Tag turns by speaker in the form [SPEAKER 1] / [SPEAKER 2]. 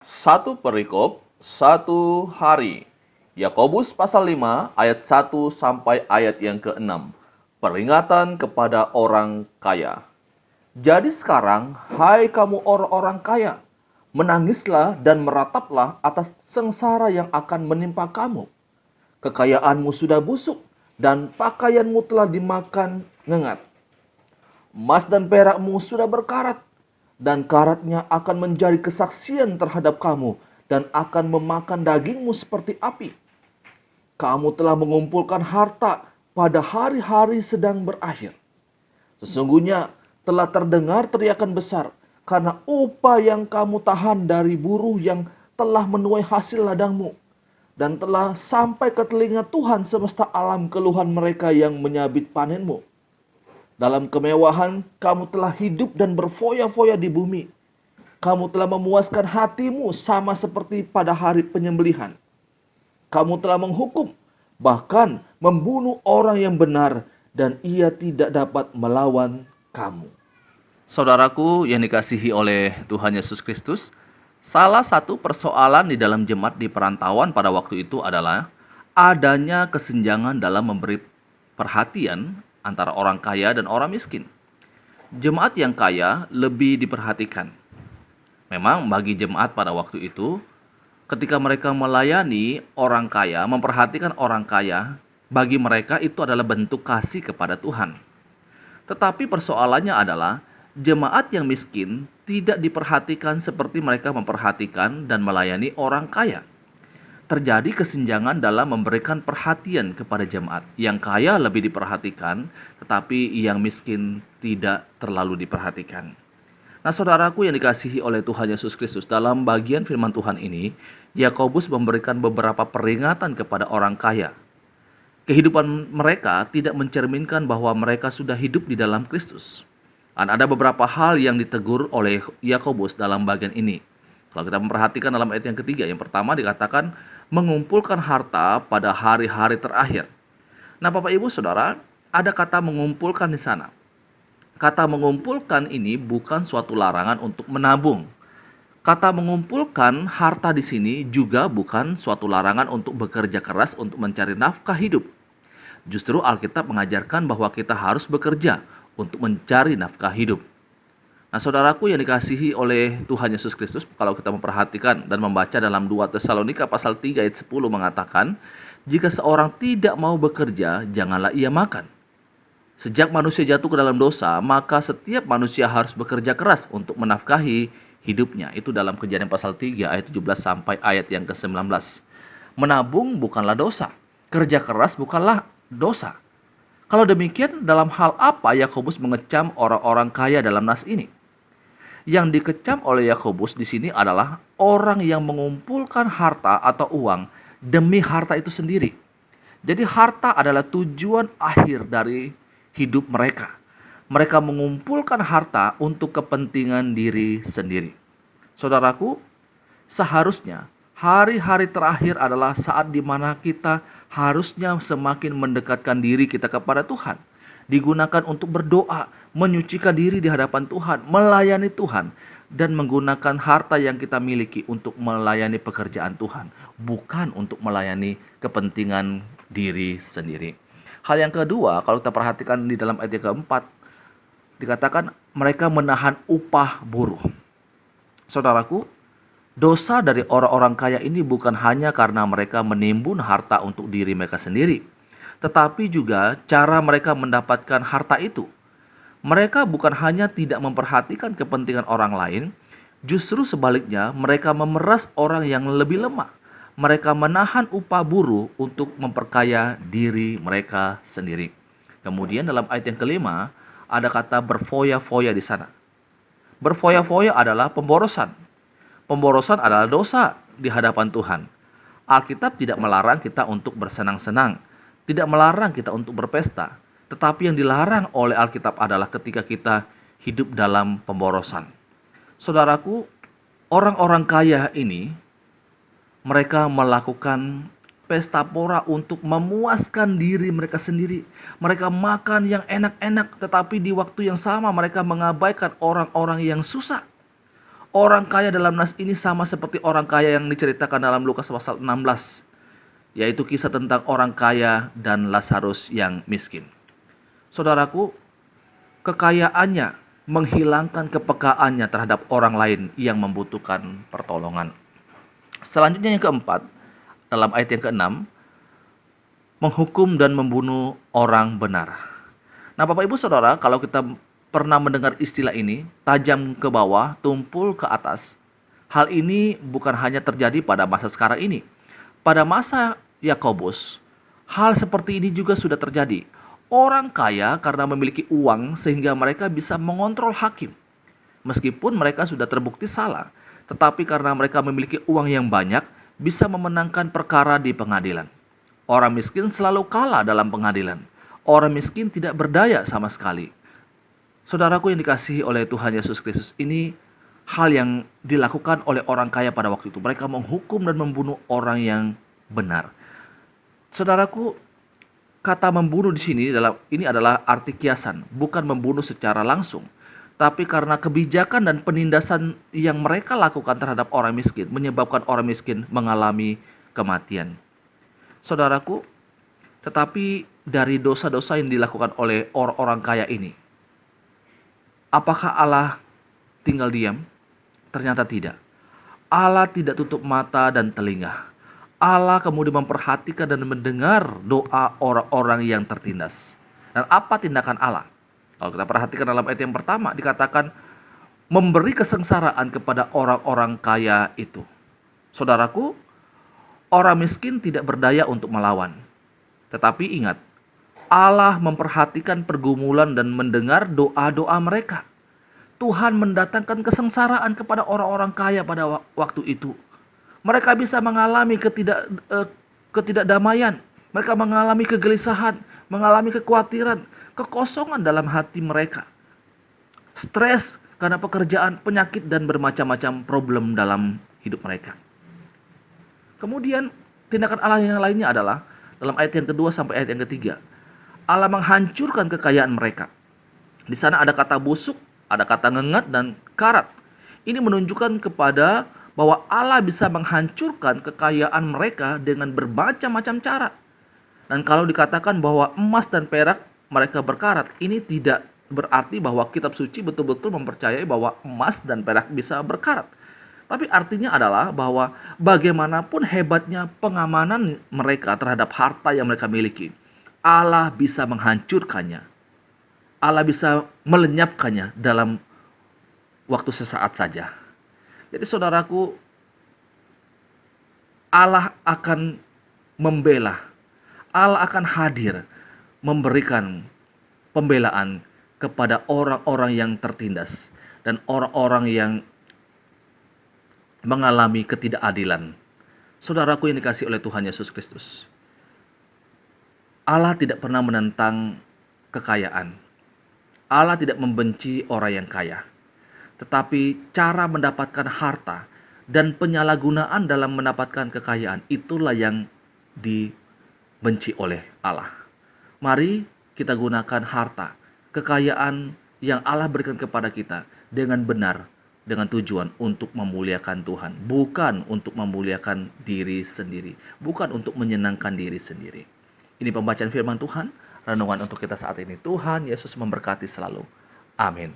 [SPEAKER 1] Satu perikop, satu hari. Yakobus pasal 5 ayat 1 sampai ayat yang ke-6. Peringatan kepada orang kaya. Jadi sekarang, hai kamu orang-orang kaya, menangislah dan merataplah atas sengsara yang akan menimpa kamu. Kekayaanmu sudah busuk dan pakaianmu telah dimakan ngengat. Emas dan perakmu sudah berkarat, dan karatnya akan menjadi kesaksian terhadap kamu dan akan memakan dagingmu seperti api. Kamu telah mengumpulkan harta pada hari-hari sedang berakhir. Sesungguhnya telah terdengar teriakan besar karena upah yang kamu tahan dari buruh yang telah menuai hasil ladangmu, dan telah sampai ke telinga Tuhan semesta alam keluhan mereka yang menyabit panenmu. Dalam kemewahan kamu telah hidup dan berfoya-foya di bumi. Kamu telah memuaskan hatimu sama seperti pada hari penyembelihan. Kamu telah menghukum, bahkan membunuh orang yang benar, dan ia tidak dapat melawan kamu. Saudaraku yang dikasihi oleh Tuhan Yesus Kristus, salah satu persoalan di dalam jemaat di perantauan pada waktu itu adalah adanya kesenjangan dalam memberi perhatian antara orang kaya dan orang miskin. Jemaat yang kaya lebih diperhatikan. Memang bagi jemaat pada waktu itu, ketika mereka melayani orang kaya, memperhatikan orang kaya, bagi mereka itu adalah bentuk kasih kepada Tuhan. Tetapi persoalannya adalah jemaat yang miskin tidak diperhatikan seperti mereka memperhatikan dan melayani orang kaya. Terjadi kesenjangan dalam memberikan perhatian kepada jemaat. Yang kaya lebih diperhatikan, tetapi yang miskin tidak terlalu diperhatikan. Nah, saudaraku yang dikasihi oleh Tuhan Yesus Kristus, dalam bagian firman Tuhan ini, Yakobus memberikan beberapa peringatan kepada orang kaya. Kehidupan mereka tidak mencerminkan bahwa mereka sudah hidup di dalam Kristus. Dan ada beberapa hal yang ditegur oleh Yakobus dalam bagian ini. Kalau kita memperhatikan dalam ayat yang ketiga, yang pertama dikatakan mengumpulkan harta pada hari-hari terakhir. Nah, Bapak Ibu Saudara, ada kata mengumpulkan di sana. Kata mengumpulkan ini bukan suatu larangan untuk menabung. Kata mengumpulkan harta di sini juga bukan suatu larangan untuk bekerja keras untuk mencari nafkah hidup. Justru Alkitab mengajarkan bahwa kita harus bekerja untuk mencari nafkah hidup. Nah, saudaraku yang dikasihi oleh Tuhan Yesus Kristus, kalau kita memperhatikan dan membaca dalam 2 Tesalonika pasal 3 ayat 10 mengatakan, jika seorang tidak mau bekerja, janganlah ia makan. Sejak manusia jatuh ke dalam dosa, maka setiap manusia harus bekerja keras untuk menafkahi hidupnya. Itu dalam Kejadian pasal 3 ayat 17 sampai ayat yang ke-19. Menabung bukanlah dosa, kerja keras bukanlah dosa. Kalau demikian, dalam hal apa Yakobus mengecam orang-orang kaya dalam nas ini? Yang dikecam oleh Yakobus di sini adalah orang yang mengumpulkan harta atau uang demi harta itu sendiri. Jadi harta adalah tujuan akhir dari hidup mereka. Mereka mengumpulkan harta untuk kepentingan diri sendiri. Saudaraku, seharusnya hari-hari terakhir adalah saat di mana kita harusnya semakin mendekatkan diri kita kepada Tuhan. Digunakan untuk berdoa, menyucikan diri di hadapan Tuhan, melayani Tuhan, dan menggunakan harta yang kita miliki untuk melayani pekerjaan Tuhan, bukan untuk melayani kepentingan diri sendiri. Hal yang kedua, kalau kita perhatikan di dalam ayat yang keempat, dikatakan mereka menahan upah buruh. Saudaraku, dosa dari orang-orang kaya ini bukan hanya karena mereka menimbun harta untuk diri mereka sendiri, tetapi juga cara mereka mendapatkan harta itu. Mereka bukan hanya tidak memperhatikan kepentingan orang lain, justru sebaliknya mereka memeras orang yang lebih lemah. Mereka menahan upah buruh untuk memperkaya diri mereka sendiri. Kemudian dalam ayat yang kelima, ada kata berfoya-foya di sana. Berfoya-foya adalah pemborosan. Pemborosan adalah dosa di hadapan Tuhan. Alkitab tidak melarang kita untuk bersenang-senang, tidak melarang kita untuk berpesta, tetapi yang dilarang oleh Alkitab adalah ketika kita hidup dalam pemborosan. Saudaraku, orang-orang kaya ini, mereka melakukan pesta pora untuk memuaskan diri mereka sendiri. Mereka makan yang enak-enak, tetapi di waktu yang sama mereka mengabaikan orang-orang yang susah. Orang kaya dalam nas ini sama seperti orang kaya yang diceritakan dalam Lukas pasal 16, yaitu kisah tentang orang kaya dan Lazarus yang miskin. Saudaraku, kekayaannya menghilangkan kepekaannya terhadap orang lain yang membutuhkan pertolongan. Selanjutnya yang keempat, dalam ayat yang keenam, menghukum dan membunuh orang benar. Nah, Bapak Ibu Saudara, kalau kita pernah mendengar istilah ini, tajam ke bawah, tumpul ke atas. Hal ini bukan hanya terjadi pada masa sekarang ini. Pada masa Yakobus, hal seperti ini juga sudah terjadi. Orang kaya karena memiliki uang sehingga mereka bisa mengontrol hakim. Meskipun mereka sudah terbukti salah, tetapi karena mereka memiliki uang yang banyak, bisa memenangkan perkara di pengadilan. Orang miskin selalu kalah dalam pengadilan. Orang miskin tidak berdaya sama sekali. Saudaraku yang dikasihi oleh Tuhan Yesus Kristus, ini hal yang dilakukan oleh orang kaya pada waktu itu. Mereka menghukum dan membunuh orang yang benar. Saudaraku, kata membunuh di sini ini adalah arti kiasan, bukan membunuh secara langsung. Tapi karena kebijakan dan penindasan yang mereka lakukan terhadap orang miskin, menyebabkan orang miskin mengalami kematian. Saudaraku, tetapi dari dosa-dosa yang dilakukan oleh orang-orang kaya ini, apakah Allah tinggal diam? Ternyata tidak. Allah tidak tutup mata dan telinga. Allah kemudian memperhatikan dan mendengar doa orang-orang yang tertindas. Dan apa tindakan Allah? Kalau kita perhatikan dalam ayat yang pertama, dikatakan memberi kesengsaraan kepada orang-orang kaya itu. Saudaraku, orang miskin tidak berdaya untuk melawan. Tetapi ingat, Allah memperhatikan pergumulan dan mendengar doa-doa mereka. Tuhan mendatangkan kesengsaraan kepada orang-orang kaya pada waktu itu. Mereka bisa mengalami ketidakdamaian. Mereka mengalami kegelisahan, mengalami kekhawatiran, kekosongan dalam hati mereka. Stres karena pekerjaan, penyakit, dan bermacam-macam problem dalam hidup mereka. Kemudian tindakan Allah yang lainnya adalah dalam ayat yang kedua sampai ayat yang ketiga. Allah menghancurkan kekayaan mereka. Di sana ada kata busuk, ada kata ngengat, dan karat. Ini menunjukkan kepada bahwa Allah bisa menghancurkan kekayaan mereka dengan bermacam-macam cara. Dan kalau dikatakan bahwa emas dan perak mereka berkarat, ini tidak berarti bahwa kitab suci betul-betul mempercayai bahwa emas dan perak bisa berkarat. Tapi artinya adalah bahwa bagaimanapun hebatnya pengamanan mereka terhadap harta yang mereka miliki, Allah bisa menghancurkannya. Allah bisa melenyapkannya dalam waktu sesaat saja. Jadi saudaraku, Allah akan membela, Allah akan hadir memberikan pembelaan kepada orang-orang yang tertindas dan orang-orang yang mengalami ketidakadilan. Saudaraku yang dikasihi oleh Tuhan Yesus Kristus, Allah tidak pernah menentang kekayaan. Allah tidak membenci orang yang kaya. Tetapi cara mendapatkan harta dan penyalahgunaan dalam mendapatkan kekayaan, itulah yang dibenci oleh Allah. Mari kita gunakan harta, kekayaan yang Allah berikan kepada kita dengan benar, dengan tujuan untuk memuliakan Tuhan, bukan untuk memuliakan diri sendiri, bukan untuk menyenangkan diri sendiri. Ini pembacaan firman Tuhan, renungan untuk kita saat ini. Tuhan Yesus memberkati selalu. Amin.